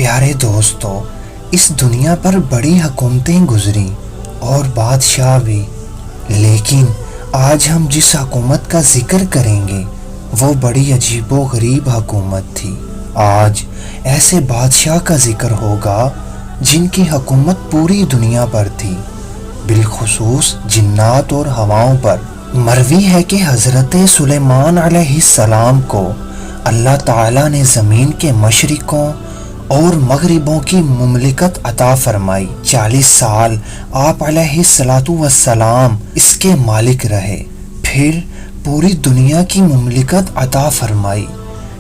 پیارے دوستو، اس دنیا پر بڑی حکومتیں گزری اور بادشاہ بھی، لیکن آج ہم جس حکومت کا ذکر کریں گے وہ بڑی عجیب و غریب حکومت تھی۔ آج ایسے بادشاہ کا ذکر ہوگا جن کی حکومت پوری دنیا پر تھی، بالخصوص جنات اور ہواؤں پر۔ مروی ہے کہ حضرت سلیمان علیہ السلام کو اللہ تعالیٰ نے زمین کے مشرقوں اور مغربوں کی مملکت عطا فرمائی۔ 40 سال آپ علیہ السلام اس کے مالک رہے، پھر پوری دنیا کی مملکت عطا فرمائی۔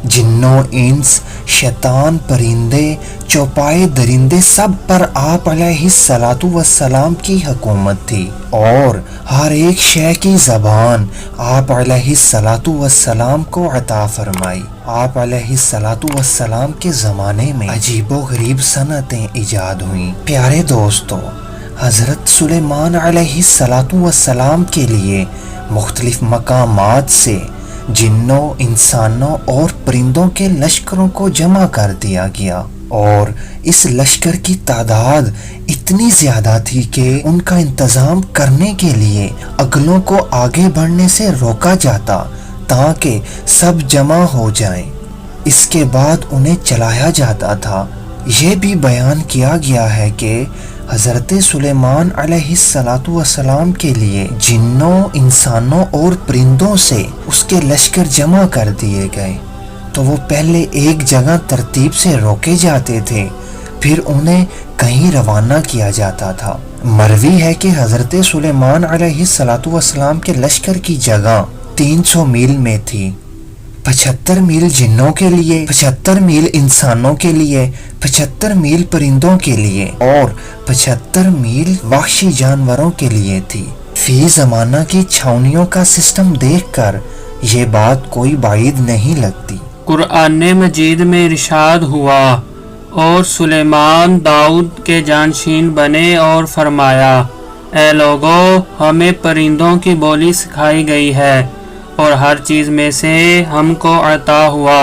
جنوں، انس، شیطان، پرندے، چوپائے درندے، سب پر آپ علیہ السلام کی حکومت تھی، اور ہر ایک شے کی زبان آپ علیہ السلام کو عطا فرمائی۔ آپ علیہ السلام کے زمانے میں عجیب و غریب صنعتیں ایجاد ہوئیں۔ پیارے دوستو، حضرت سلیمان علیہ السلام کے لیے مختلف مقامات سے جنوں، انسانوں اور پرندوں کے لشکروں کو جمع کر دیا گیا، اور اس لشکر کی تعداد اتنی زیادہ تھی کہ ان کا انتظام کرنے کے لیے اگلوں کو آگے بڑھنے سے روکا جاتا تاکہ سب جمع ہو جائیں۔ اس کے بعد انہیں چلایا جاتا تھا۔ یہ بھی بیان کیا گیا ہے کہ حضرت سلیمان علیہ السلام کے لیے جنوں، انسانوں اور پرندوں سے اس کے لشکر جمع کر دیے گئے، تو وہ پہلے ایک جگہ ترتیب سے روکے جاتے تھے، پھر انہیں کہیں روانہ کیا جاتا تھا۔ مروی ہے کہ حضرت سلیمان علیہ السلام کے لشکر کی جگہ 300 میل میں تھی، 75 میل جنوں کے لیے، 75 میل انسانوں کے لیے، 75 میل پرندوں کے لیے، اور 75 میل وحشی جانوروں کے لیے تھی۔ فی زمانہ کی چھاؤنیوں کا سسٹم دیکھ کر یہ بات کوئی بعید نہیں لگتی۔ قرآن مجید میں ارشاد ہوا، اور سلیمان داؤد کے جانشین بنے اور فرمایا، اے لوگو، ہمیں پرندوں کی بولی سکھائی گئی ہے اور ہر چیز میں سے ہم کو عطا ہوا،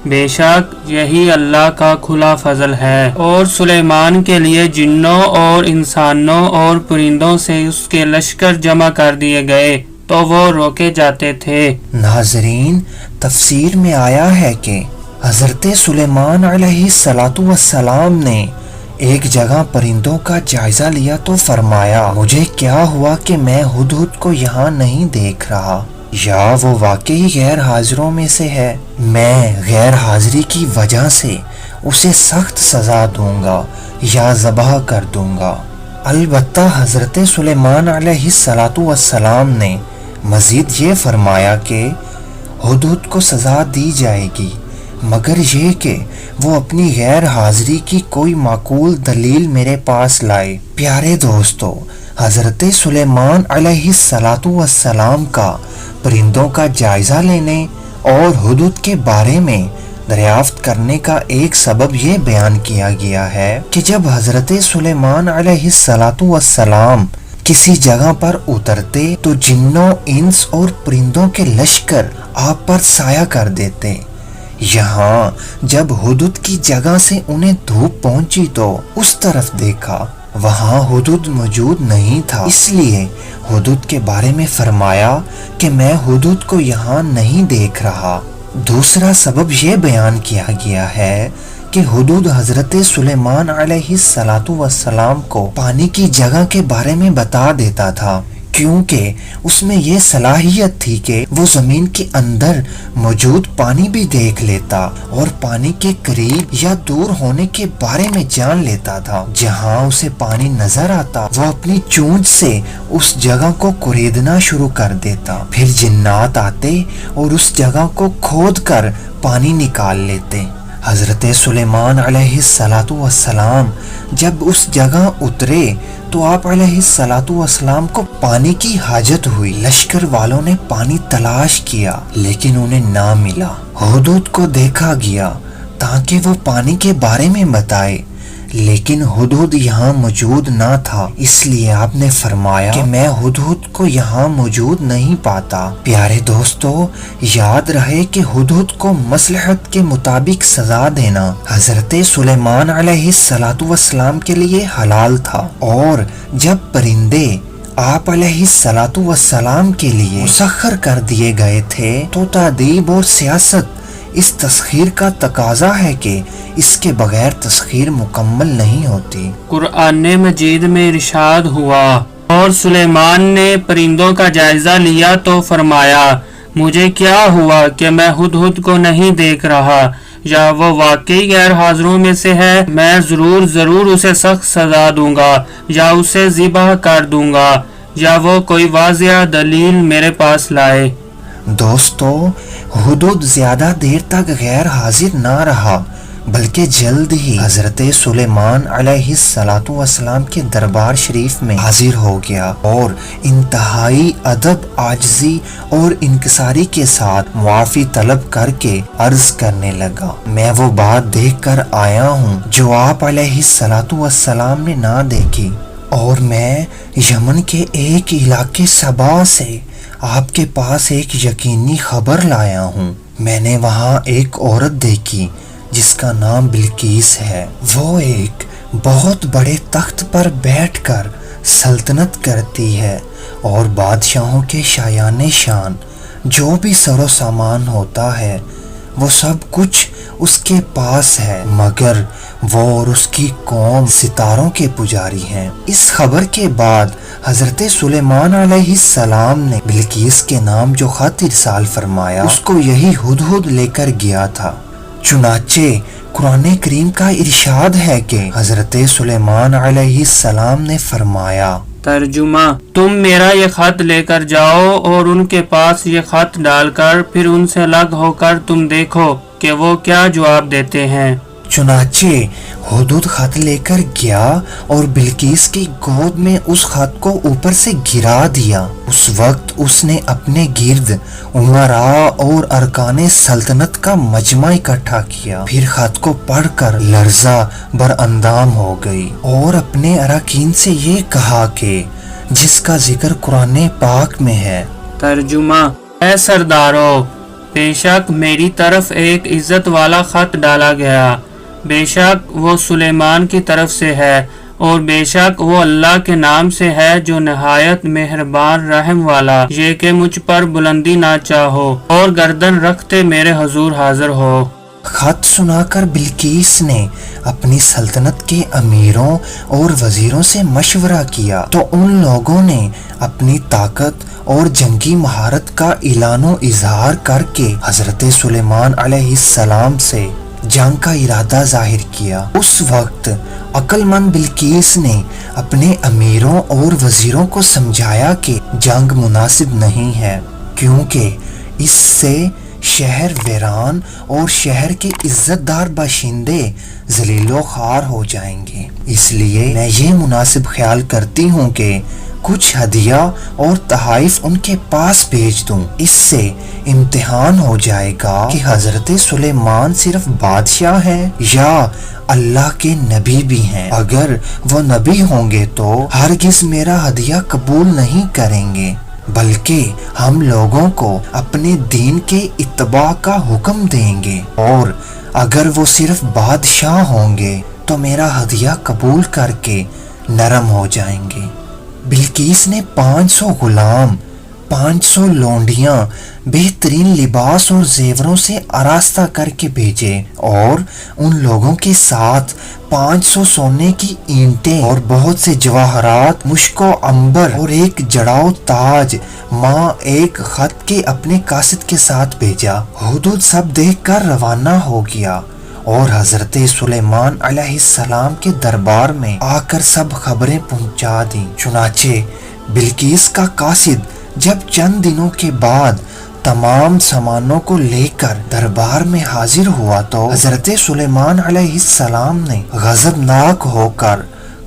بے شک یہی اللہ کا کھلا فضل ہے۔ اور سلیمان کے لیے جنوں اور انسانوں اور پرندوں سے اس کے لشکر جمع کر دیے گئے تو وہ روکے جاتے تھے۔ ناظرین، تفسیر میں آیا ہے کہ حضرت سلیمان علیہ السلام نے ایک جگہ پرندوں کا جائزہ لیا تو فرمایا، مجھے کیا ہوا کہ میں ہدہد کو یہاں نہیں دیکھ رہا، یا وہ واقعی غیر حاضروں میں سے ہے؟ میں غیر حاضری کی وجہ سے اسے سخت سزا دوں گا یا ذبح کر دوں گا۔ البتہ حضرت سلیمان علیہ السلام نے مزید یہ فرمایا کہ ہدہد کو سزا دی جائے گی، مگر یہ کہ وہ اپنی غیر حاضری کی کوئی معقول دلیل میرے پاس لائے۔ پیارے دوستو، حضرت سلیمان علیہ السلام کا پرندوں کا جائزہ لینے اور ہدہد کے بارے میں دریافت کرنے کا ایک سبب یہ بیان کیا گیا ہے کہ جب حضرت سلیمان علیہ السلام کسی جگہ پر اترتے تو جنوں، انس اور پرندوں کے لشکر آپ پر سایہ کر دیتے۔ یہاں جب ہدہد کی جگہ سے انہیں دھوپ پہنچی تو اس طرف دیکھا، وہاں ہدہد موجود نہیں تھا، اس لیے ہدہد کے بارے میں فرمایا کہ میں ہدہد کو یہاں نہیں دیکھ رہا۔ دوسرا سبب یہ بیان کیا گیا ہے کہ ہدہد حضرت سلیمان علیہ السلام کو پانی کی جگہ کے بارے میں بتا دیتا تھا، کیونکہ اس میں یہ صلاحیت تھی کہ وہ زمین کے اندر موجود پانی بھی دیکھ لیتا اور پانی کے قریب یا دور ہونے کے بارے میں جان لیتا تھا۔ جہاں اسے پانی نظر آتا وہ اپنی چونچ سے اس جگہ کو کریدنا شروع کر دیتا، پھر جنات آتے اور اس جگہ کو کھود کر پانی نکال لیتے۔ حضرت سلیمان علیہ السلام جب اس جگہ اترے تو آپ علیہ السلام کو پانی کی حاجت ہوئی۔ لشکر والوں نے پانی تلاش کیا لیکن انہیں نہ ملا۔ ہدہد کو دیکھا گیا تاکہ وہ پانی کے بارے میں بتائے، لیکن ہدہد یہاں موجود نہ تھا، اس لیے آپ نے فرمایا کہ میں ہدہد کو یہاں موجود نہیں پاتا۔ پیارے دوستو، یاد رہے کہ ہدہد کو مصلحت کے مطابق سزا دینا حضرت سلیمان علیہ السلام کے لیے حلال تھا، اور جب پرندے آپ علیہ السلام کے لیے مسخر کر دیے گئے تھے تو تادیب اور سیاست اس تسخیر کا تقاضا ہے کہ اس کے بغیر تسخیر مکمل نہیں ہوتی۔ قرآن مجید میں ارشاد ہوا، اور سلیمان نے پرندوں کا جائزہ لیا تو فرمایا، مجھے کیا ہوا کہ میں ہدہد کو نہیں دیکھ رہا، یا وہ واقعی غیر حاضروں میں سے ہے، میں ضرور اسے سخت سزا دوں گا، یا اسے ذبح کر دوں گا، یا وہ کوئی واضح دلیل میرے پاس لائے۔ دوستو، ہدہد زیادہ دیر تک غیر حاضر نہ رہا، بلکہ جلد ہی حضرت سلیمان علیہ السلام کے دربار شریف میں حاضر ہو گیا، اور انتہائی ادب، عاجزی اور انکساری کے ساتھ معافی طلب کر کے عرض کرنے لگا، میں وہ بات دیکھ کر آیا ہوں جو آپ علیہ السلام نے نہ دیکھی، اور میں یمن کے ایک علاقے سبا سے آپ کے پاس ایک یقینی خبر لایا ہوں۔ میں نے وہاں ایک عورت دیکھی جس کا نام بلقیس ہے، وہ ایک بہت بڑے تخت پر بیٹھ کر سلطنت کرتی ہے، اور بادشاہوں کے شایان شان جو بھی سر و سامان ہوتا ہے وہ سب کچھ اس کے پاس ہے، مگر وہ اور اس کی قوم ستاروں کے پجاری ہیں۔ اس خبر کے بعد حضرت سلیمان علیہ السلام نے بلقیس کے نام جو خط ارسال فرمایا، اس کو یہی ہدہد لے کر گیا تھا۔ چنانچہ قرآن کریم کا ارشاد ہے کہ حضرت سلیمان علیہ السلام نے فرمایا، ترجمہ، تم میرا یہ خط لے کر جاؤ اور ان کے پاس یہ خط ڈال کر پھر ان سے الگ ہو کر تم دیکھو کہ وہ کیا جواب دیتے ہیں۔ چنانچہ ہدہد خط لے کر گیا اور بلقیس کی گود میں اس خط کو اوپر سے گرا دیا۔ اس وقت اس نے اپنے گرد امراء اور ارکان سلطنت کا مجمع اکٹھا کیا، پھر خط کو پڑھ کر لرزہ بر اندام ہو گئی اور اپنے اراکین سے یہ کہا کہ جس کا ذکر قرآن پاک میں ہے۔ ترجمہ، اے سردارو، بے شک میری طرف ایک عزت والا خط ڈالا گیا، بے شک وہ سلیمان کی طرف سے ہے، اور بے شک وہ اللہ کے نام سے ہے جو نہایت مہربان رحم والا، یہ کہ مجھ پر بلندی نہ چاہو اور گردن رکھتے میرے حضور حاضر ہو۔ خط سنا کر بلقیس نے اپنی سلطنت کے امیروں اور وزیروں سے مشورہ کیا تو ان لوگوں نے اپنی طاقت اور جنگی مہارت کا اعلان و اظہار کر کے حضرت سلیمان علیہ السلام سے جنگ کا ارادہ ظاہر کیا۔ اس وقت عقل مند بلقیس نے اپنے امیروں اور وزیروں کو سمجھایا کہ جنگ مناسب نہیں ہے، کیونکہ اس سے شہر ویران اور شہر کے عزت دار باشندے ذلیل و خوار ہو جائیں گے، اس لیے میں یہ مناسب خیال کرتی ہوں کہ کچھ ہدیہ اور تحائف ان کے پاس بھیج دوں، اس سے امتحان ہو جائے گا کہ حضرت سلیمان صرف بادشاہ ہیں یا اللہ کے نبی بھی ہیں۔ اگر وہ نبی ہوں گے تو ہرگز میرا ہدیہ قبول نہیں کریں گے، بلکہ ہم لوگوں کو اپنے دین کے اتباع کا حکم دیں گے، اور اگر وہ صرف بادشاہ ہوں گے تو میرا ہدیہ قبول کر کے نرم ہو جائیں گے۔ بلقیس نے 500 غلام، 500 لونڈیاں بہترین لباس اور زیوروں سے آراستہ کر کے بھیجے، اور ان لوگوں کے ساتھ 500 سونے کی اینٹیں اور بہت سے جواہرات، مشک و عنبر اور ایک جڑاؤ تاج ماں ایک خط کے اپنے قاصد کے ساتھ بھیجا۔ ہدہد سب دیکھ کر روانہ ہو گیا اور حضرت سلیمان علیہ السلام کے دربار میں آ کر سب خبریں پہنچا دیں۔ چنانچہ بلقیس کا قاصد جب چند دنوں کے بعد تمام سامانوں کو لے کر دربار میں حاضر ہوا تو حضرت سلیمان علیہ السلام نے غضبناک ہو کر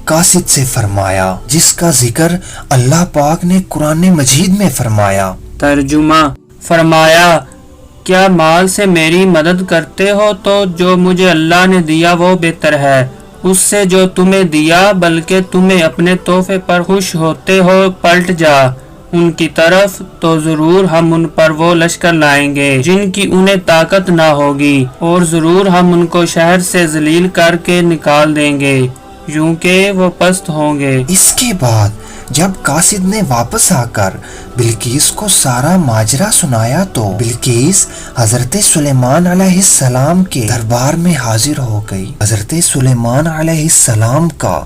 قاصد سے فرمایا، جس کا ذکر اللہ پاک نے قرآن مجید میں فرمایا۔ ترجمہ، فرمایا، کیا مال سے میری مدد کرتے ہو تو جو مجھے اللہ نے دیا وہ بہتر ہے، اس سے جو تمہیں دیا، بلکہ تمہیں اپنے تحفے پر خوش ہوتے ہو پلٹ جا ان کی طرف، تو ضرور ہم ان پر وہ لشکر لائیں گے جن کی انہیں طاقت نہ ہوگی، اور ضرور ہم ان کو شہر سے ذلیل کر کے نکال دیں گے، یوں کہ وہ پست ہوں گے۔ اس کے بعد جب قاصد نے واپس آ کر بلقیس کو سارا ماجرا سنایا تو بلقیس حضرت سلیمان علیہ السلام کے دربار میں حاضر ہو گئی۔ حضرت سلیمان علیہ السلام کا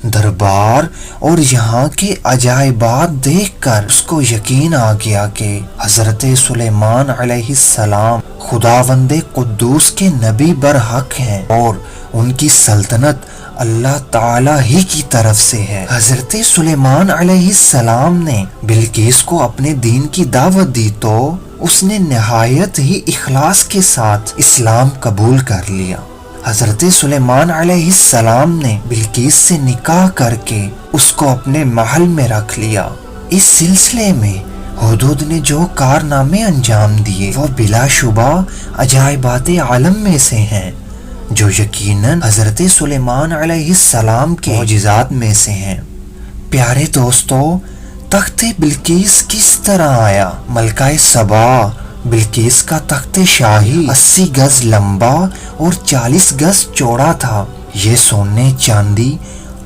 دربار اور یہاں کے عجائبات دیکھ کر اس کو یقین آ گیا کہ حضرت سلیمان علیہ السلام خداوند قدوس کے نبی برحق ہیں اور ان کی سلطنت اللہ تعالی ہی کی طرف سے ہے۔ حضرت سلیمان علیہ السلام نے بلقیس کو اپنے دین کی دعوت دی تو اس نے نہایت ہی اخلاص کے ساتھ اسلام قبول کر لیا۔ حضرت سلیمان علیہ السلام نے بلقیس سے نکاح کر کے اس کو اپنے محل میں رکھ لیا۔ اس سلسلے میں حدود نے جو کارنامے انجام دیے وہ بلا شبہ عجائبات عالم میں سے ہیں، جو یقیناً حضرت سلیمان علیہ السلام کے معجزات میں سے ہیں۔ پیارے دوستو، تخت بلقیس کس طرح آیا؟ ملکہ سبا بلقیس کا تخت شاہی 80 گز لمبا اور 40 گز چوڑا تھا۔ یہ سونے، چاندی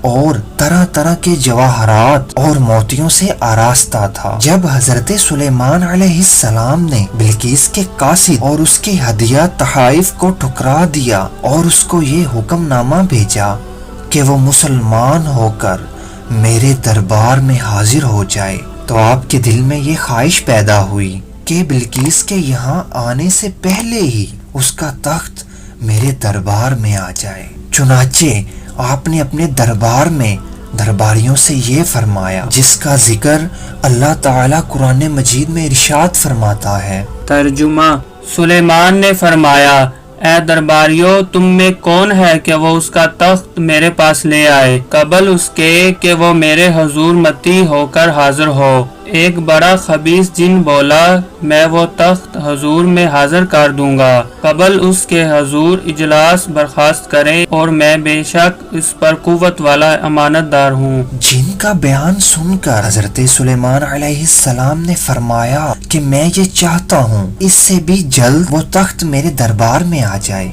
اور طرح طرح کے جواہرات اور موتیوں سے آراستہ تھا۔ جب حضرت سلیمان علیہ السلام نے بلقیس کے قاصد اور اس کے ہدیہ تحائف کو ٹھکرا دیا اور اس کو یہ حکم نامہ بھیجا کہ وہ مسلمان ہو کر میرے دربار میں حاضر ہو جائے، تو آپ کے دل میں یہ خواہش پیدا ہوئی کہ بلقیس کے یہاں آنے سے پہلے ہی اس کا تخت میرے دربار میں آ جائے۔ چنانچہ آپ نے اپنے دربار میں درباریوں سے یہ فرمایا، جس کا ذکر اللہ تعالیٰ قرآن مجید میں ارشاد فرماتا ہے۔ ترجمہ: سلیمان نے فرمایا، اے درباریوں، تم میں کون ہے کہ وہ اس کا تخت میرے پاس لے آئے قبل اس کے کہ وہ میرے حضور متی ہو کر حاضر ہو؟ ایک بڑا خبیث جن بولا، میں وہ تخت حضور میں حاضر کر دوں گا قبل اس کے حضور اجلاس برخاست کریں، اور میں بے شک اس پر قوت والا امانت دار ہوں۔ جن کا بیان سن کر حضرت سلیمان علیہ السلام نے فرمایا کہ میں یہ چاہتا ہوں اس سے بھی جلد وہ تخت میرے دربار میں آ جائے۔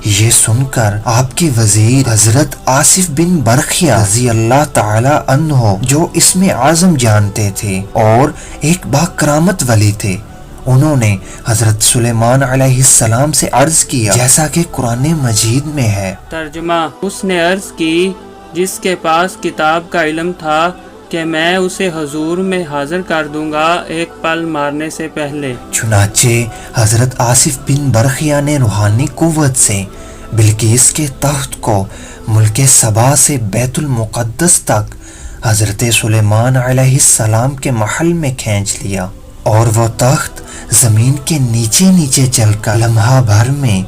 یہ سن کر آپ کے وزیر حضرت آصف بن برخیہ رضی اللہ تعالی عنہ، جو اسم اعظم جانتے تھے اور ایک باکرامت ولی تھے، انہوں نے حضرت سلیمان علیہ السلام سے عرض کیا جیسا کہ قرآن مجید میں ہے۔ ترجمہ: اس نے عرض کی جس کے پاس کتاب کا علم تھا کہ میں اسے حضور میں حاضر کر دوں گا ایک پل مارنے سے پہلے۔ چنانچہ حضرت آصف بن برخیہ نے روحانی قوت سے بلقیس کے تخت کو ملک سبا سے بیت المقدس تک حضرت سلیمان علیہ السلام کے محل میں کھینچ لیا، اور وہ تخت زمین کے نیچے نیچے چل کر لمحہ بھر میں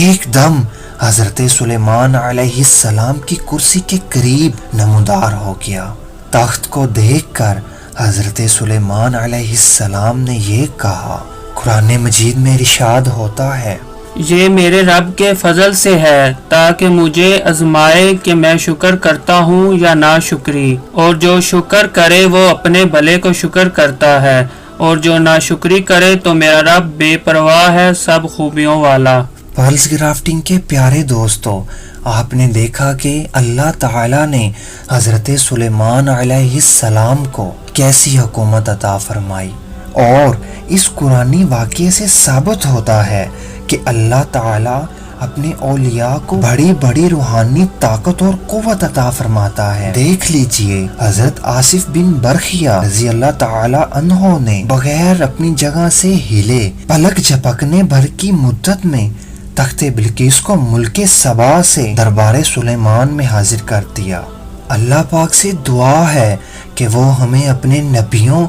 ایک دم حضرت سلیمان علیہ السلام کی کرسی کے قریب نمودار ہو گیا۔ تخت کو دیکھ کر حضرت سلیمان علیہ السلام نے یہ کہا، قرآن مجید میں ارشاد ہوتا ہے، یہ میرے رب کے فضل سے ہے تاکہ مجھے آزمائے کہ میں شکر کرتا ہوں یا ناشکری، اور جو شکر کرے وہ اپنے بھلے کو شکر کرتا ہے، اور جو ناشکری کرے تو میرا رب بے پرواہ ہے، سب خوبیوں والا۔ پرلز گرافٹنگ کے پیارے دوستو، آپ نے دیکھا کہ اللہ تعالیٰ نے حضرت سلیمان علیہ السلام کو کیسی حکومت عطا فرمائی، اور اس قرآنی واقعے سے ثابت ہوتا ہے کہ اللہ تعالیٰ اپنے اولیاء کو بڑی بڑی روحانی طاقت اور قوت عطا فرماتا ہے۔ دیکھ لیجئے حضرت آصف بن برخیہ رضی اللہ تعالی عنہ نے بغیر اپنی جگہ سے ہلے پلک جھپکنے بھر کی مدت میں تخت بلقیس کو ملک سبا سے دربار سلیمان میں حاضر کر دیا۔ اللہ پاک سے دعا ہے کہ وہ ہمیں اپنے نبیوں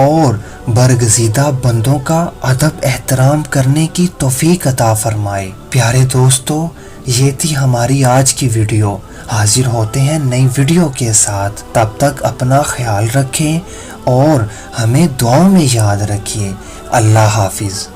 اور برگزیدہ بندوں کا ادب احترام کرنے کی توفیق عطا فرمائے۔ پیارے دوستو، یہ تھی ہماری آج کی ویڈیو۔ حاضر ہوتے ہیں نئی ویڈیو کے ساتھ، تب تک اپنا خیال رکھیں اور ہمیں دعاؤں میں یاد رکھیے۔ اللہ حافظ۔